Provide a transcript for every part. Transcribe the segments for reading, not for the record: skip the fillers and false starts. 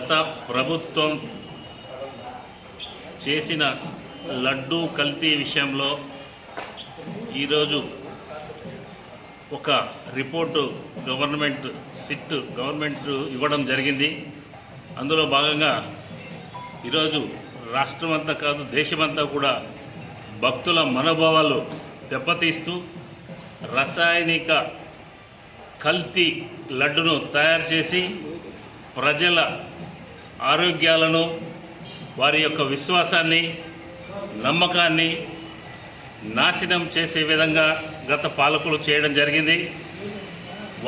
గత ప్రభుత్వం చేసిన లడ్డూ కల్తీ విషయంలో ఈరోజు ఒక రిపోర్టు గవర్నమెంట్ ఇవ్వడం జరిగింది. అందులో భాగంగా ఈరోజు రాష్ట్రమంతా కాదు దేశమంతా కూడా భక్తుల మనోభావాలు దెబ్బతీస్తూ రసాయనిక కల్తీ లడ్డును తయారు చేసి ప్రజల ఆరోగ్యాలను వారి యొక్క విశ్వాసాన్ని నమ్మకాన్ని నాశనం చేసే విధంగా గత పాలకులు చేయడం జరిగింది.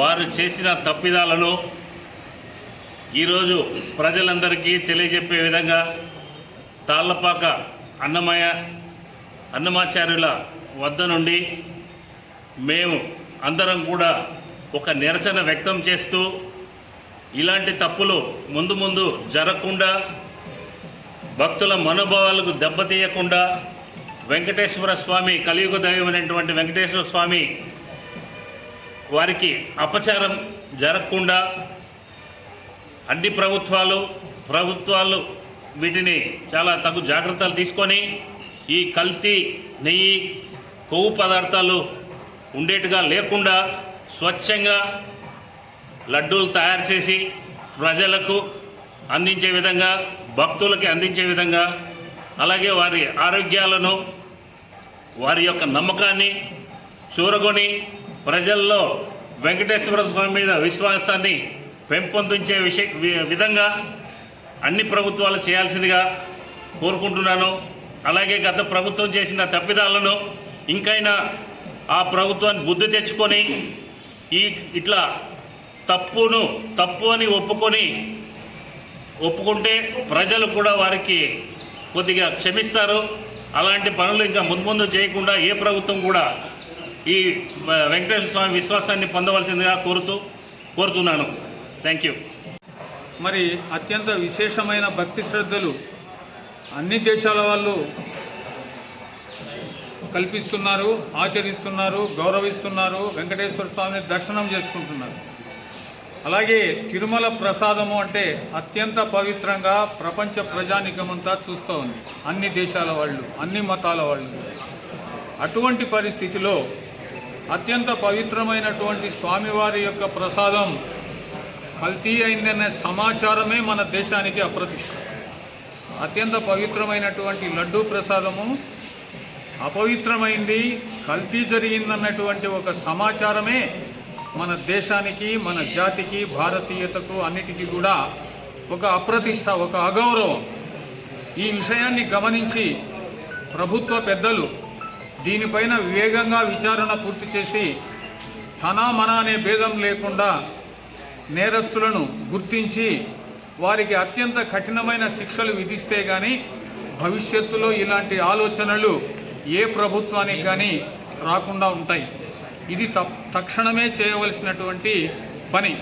వారు చేసిన తప్పిదాలను ఈరోజు ప్రజలందరికీ తెలియజెప్పే విధంగా తాళ్లపాక అన్నమాచార్యుల వద్ద నుండి మేము అందరం కూడా ఒక నిరసన వ్యక్తం చేస్తూ ఇలాంటి తప్పులు ముందు జరగకుండా భక్తుల మనోభావాలకు దెబ్బతీయకుండా వెంకటేశ్వర స్వామి కలియుగ దైవమైనటువంటి వెంకటేశ్వర స్వామి వారికి అపచారం జరగకుండా అన్ని ప్రభుత్వాలు వీటిని చాలా తగు జాగ్రత్తలు తీసుకొని ఈ కల్తీ నెయ్యి కొవ్వు పదార్థాలు ఉండేట్టుగా లేకుండా స్వచ్ఛంగా లడ్డూలు తయారు చేసి ప్రజలకు అందించే విధంగా భక్తులకి అందించే విధంగా అలాగే వారి ఆరోగ్యాలను వారి యొక్క నమ్మకాన్ని చూరగొని ప్రజల్లో వెంకటేశ్వర స్వామి మీద విశ్వాసాన్ని పెంపొందించే విధంగా అన్ని ప్రభుత్వాలు చేయాల్సిందిగా కోరుకుంటున్నాను. అలాగే గత ప్రభుత్వం చేసిన తప్పిదాలను ఇంకైనా ఆ ప్రభుత్వాన్ని బుద్ధి తెచ్చుకొని ఇట్లా తప్పు అని ఒప్పుకుంటే ప్రజలు కూడా వారికి కొద్దిగా క్షమిస్తారు. అలాంటి పనులు ఇంకా ముందు చేయకుండా ఏ ప్రభుత్వం కూడా ఈ వెంకటేశ్వర స్వామి విశ్వాసాన్ని పొందవలసిందిగా కోరుతున్నాను. Thank you. మరి అత్యంత విశేషమైన భక్తి శ్రద్ధలు అన్ని దేశాల వాళ్ళు కల్పిస్తున్నారు, ఆచరిస్తున్నారు, గౌరవిస్తున్నారు, వెంకటేశ్వర స్వామిని దర్శనం చేసుకుంటున్నారు. అలాగే తిరుమల ప్రసాదము అంటే అత్యంత పవిత్రంగా ప్రపంచ ప్రజానికమంతా చూస్తూ ఉంది, అన్ని దేశాల వాళ్ళు, అన్ని మతాల వాళ్ళు. అటువంటి పరిస్థితిలో అత్యంత పవిత్రమైనటువంటి స్వామివారి యొక్క ప్రసాదం కల్తీ అయిందనే సమాచారమే మన దేశానికి అప్రతిష్ట. అత్యంత పవిత్రమైనటువంటి లడ్డూ ప్రసాదము అపవిత్రమైంది, కల్తీ జరిగిందన్నటువంటి ఒక సమాచారమే మన దేశానికి, మన జాతికి, భారతీయతకు అన్నిటికీ కూడా ఒక అప్రతిష్ట, ఒక అగౌరవం. ఈ విషయాన్ని గమనించి ప్రభుత్వ పెద్దలు దీనిపైన వేగంగా విచారణ పూర్తి చేసి మన అనే భేదం లేకుండా నేరస్తులను గుర్తించి వారికి అత్యంత కఠినమైన శిక్షలు విధిస్తే కానీ భవిష్యత్తులో ఇలాంటి ఆలోచనలు ఏ ప్రభుత్వానికి కానీ రాకుండా ఉంటాయి. ఇది తక్షణమే చేయవలసినటువంటి పని.